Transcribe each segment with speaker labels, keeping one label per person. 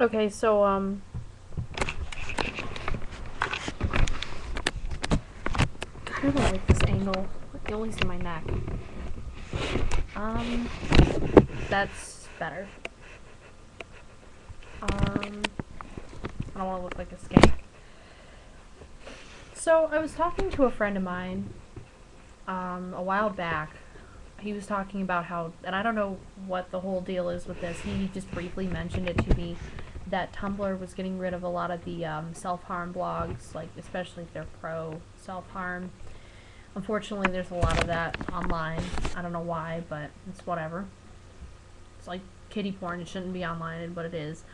Speaker 1: Okay, so, I really like this angle. At least in my neck. Um, that's better. I don't want to look like a skank. So, I was talking to a friend of mine, a while back. He was talking about how, and I don't know what the whole deal is with this, he just briefly mentioned it to me, that Tumblr was getting rid of a lot of the self-harm blogs, like, especially if they're pro self-harm. Unfortunately, there's a lot of that online. I don't know why, but it's whatever. It's like kiddie porn. It shouldn't be online, but it is.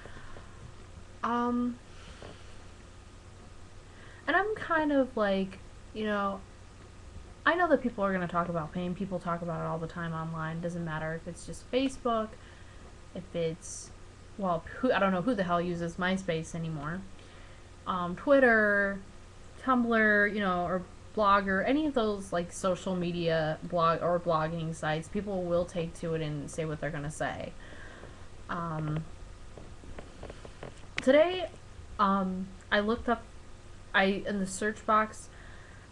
Speaker 1: Um, and I'm kind of like, you know, I know that people are going to talk about pain. People talk about it all the time online. Doesn't matter if it's just Facebook, if it's, well, I don't know who the hell uses MySpace anymore. Twitter, Tumblr, or Blogger, any of those like social media blog or blogging sites, people will take to it and say what they're gonna say. Um, Today, I looked up, in the search box.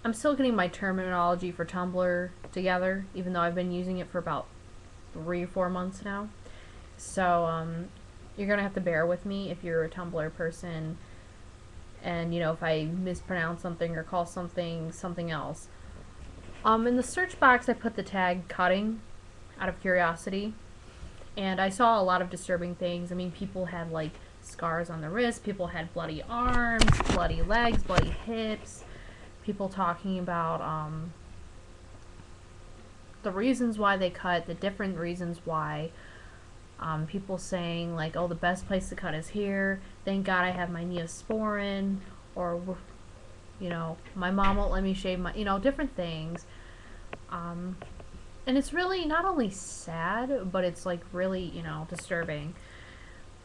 Speaker 1: I'm still getting my terminology for Tumblr together, even though I've been using it for about 3 or 4 months now. So, you're gonna have to bear with me if you're a Tumblr person, and if I mispronounce something or call something else. In the search box, I put the tag cutting out of curiosity, and I saw a lot of disturbing things. I mean, people had like scars on the wrist, people had bloody arms, bloody legs, bloody hips, people talking about the reasons why they cut, the different reasons why. People saying like, "Oh, the best place to cut is here. Thank God I have my Neosporin," or "My mom won't let me shave my," different things. And it's really not only sad, but it's like really, disturbing.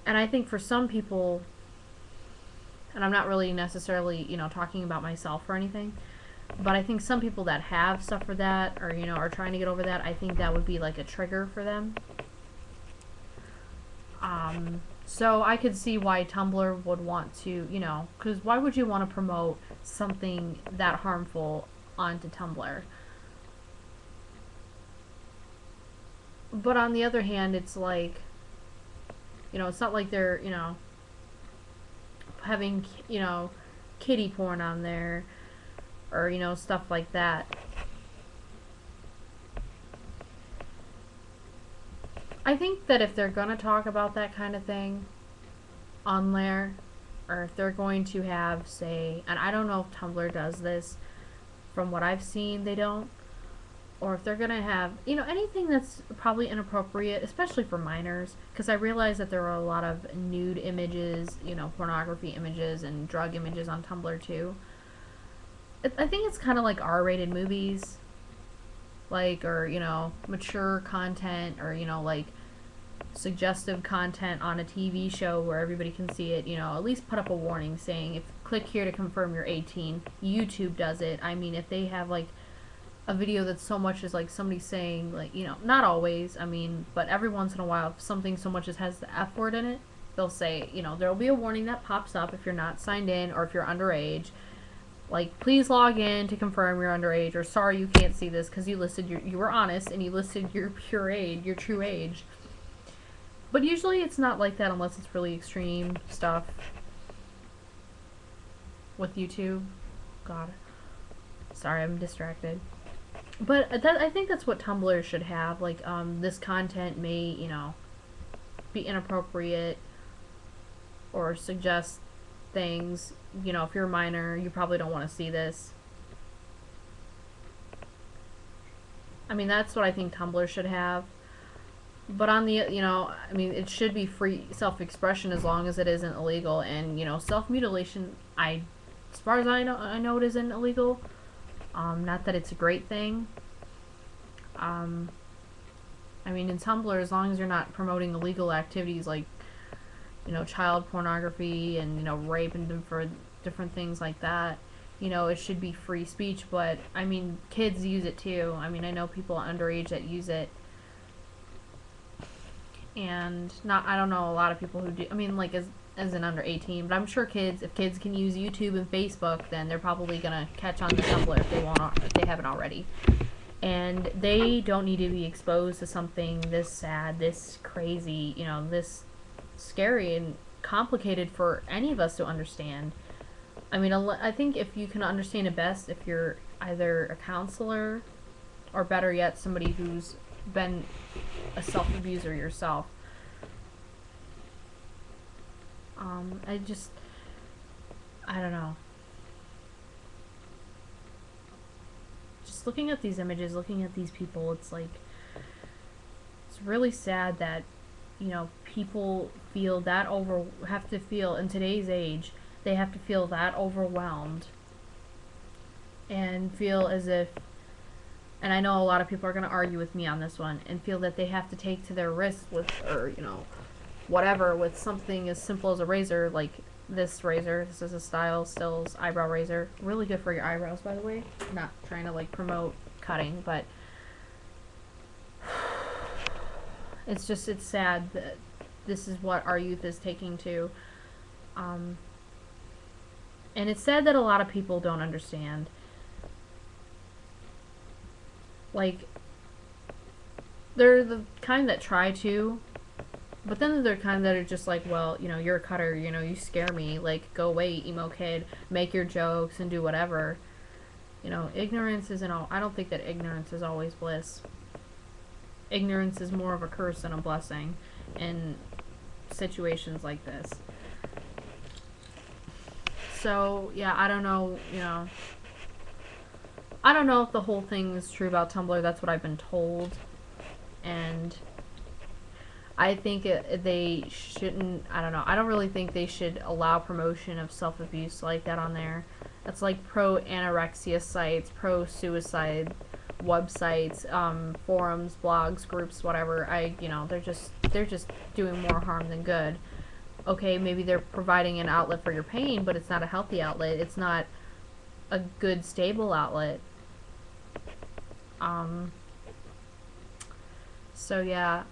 Speaker 1: And I think for some people, and I'm not really necessarily, talking about myself or anything, but I think some people that have suffered that, or are trying to get over that, I think that would be like a trigger for them. So I could see why Tumblr would want to, because why would you want to promote something that harmful onto Tumblr? But on the other hand, it's like, it's not like they're, having, kiddie porn on there, or, stuff like that. I think that if they're gonna talk about that kind of thing on there, or if they're going to have, say, and I don't know if Tumblr does this, from what I've seen, they don't, or if they're gonna have, anything that's probably inappropriate, especially for minors, because I realize that there are a lot of nude images, pornography images, and drug images on Tumblr too. I think it's kind of like R-rated movies, like, or, mature content, or, like, suggestive content on a TV show where everybody can see it, at least put up a warning saying, if click here to confirm you're 18. YouTube does it. I mean, if they have, like, a video that's so much as, like, somebody saying, like, not always, I mean, but every once in a while, if something so much as has the F word in it, they'll say, there'll be a warning that pops up if you're not signed in, or if you're underage. Like, please log in to confirm you're underage, or sorry you can't see this because you were honest and you listed your true age. But usually it's not like that unless it's really extreme stuff with YouTube. God. Sorry, I'm distracted. But I think that's what Tumblr should have. Like, this content may, be inappropriate or suggest things. If you're a minor, you probably don't want to see this. I mean, that's what I think Tumblr should have. But on the, I mean, it should be free self-expression as long as it isn't illegal. And, self-mutilation, as far as I know it isn't illegal. Not that it's a great thing. I mean, in Tumblr, as long as you're not promoting illegal activities like, child pornography and, rape and for different things like that, it should be free speech. But, I mean, kids use it too. I mean, I know people underage that use it. And not, I don't know a lot of people who do, I mean, like, as an under 18, but I'm sure if kids can use YouTube and Facebook, then they're probably gonna catch on to Tumblr if they haven't already. And they don't need to be exposed to something this sad, this crazy, this scary and complicated for any of us to understand. I mean, I think if you can understand it best if you're either a counselor or better yet, somebody who's been a self-abuser yourself. I don't know. Just looking at these images, looking at these people, it's like, it's really sad that, people have to feel, in today's age, they have to feel that overwhelmed and feel as if, and I know a lot of people are going to argue with me on this one, and feel that they have to take to their wrist whatever, with something as simple as a razor, like this razor. This is a Style Stills eyebrow razor. Really good for your eyebrows, by the way. Not trying to, like, promote cutting, but it's sad that this is what our youth is taking to. And it's sad that a lot of people don't understand. Like, they're the kind that try to, but then they're kind that are just like, well, you're a cutter, you scare me, like, go away, emo kid, make your jokes and do whatever. Ignorance isn't all, I don't think that ignorance is always bliss. Ignorance is more of a curse than a blessing in situations like this. So, yeah, I don't know, I don't know if the whole thing is true about Tumblr. That's what I've been told. And I think they shouldn't, I don't know. I don't really think they should allow promotion of self-abuse like that on there. That's like pro-anorexia sites, pro-suicide websites, forums, blogs, groups, whatever. They're just doing more harm than good. Okay, maybe they're providing an outlet for your pain, but it's not a healthy outlet. It's not a good, stable outlet. So yeah,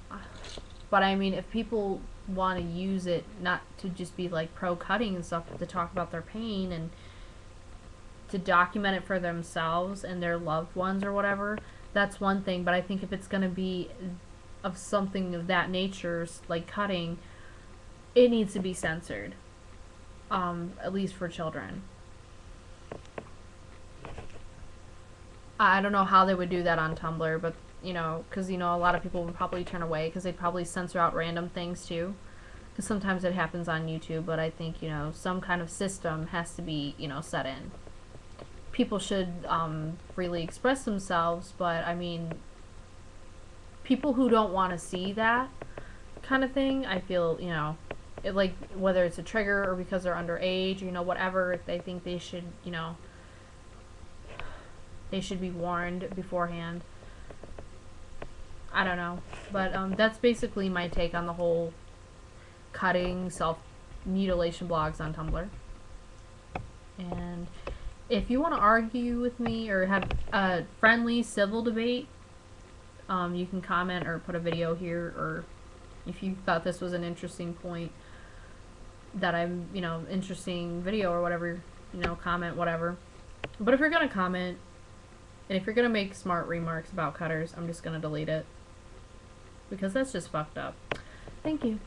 Speaker 1: but I mean, if people want to use it not to just be like pro-cutting and stuff, but to talk about their pain and to document it for themselves and their loved ones or whatever, that's one thing. But I think if it's going to be of something of that nature, like cutting, it needs to be censored, at least for children. I don't know how they would do that on Tumblr, but, because, a lot of people would probably turn away because they'd probably censor out random things, too. Because sometimes it happens on YouTube, but I think, some kind of system has to be, set in. People should freely express themselves, but, I mean, people who don't want to see that kind of thing, I feel, like, whether it's a trigger or because they're underage, whatever, they think they should, they should be warned beforehand. I don't know. But that's basically my take on the whole cutting, self-mutilation blogs on Tumblr. And if you want to argue with me or have a friendly, civil debate, you can comment or put a video here, or if you thought this was an interesting point that I'm, interesting video or whatever, comment, whatever. But if you're going to comment, and if you're going to make smart remarks about cutters, I'm just going to delete it. Because that's just fucked up. Thank you.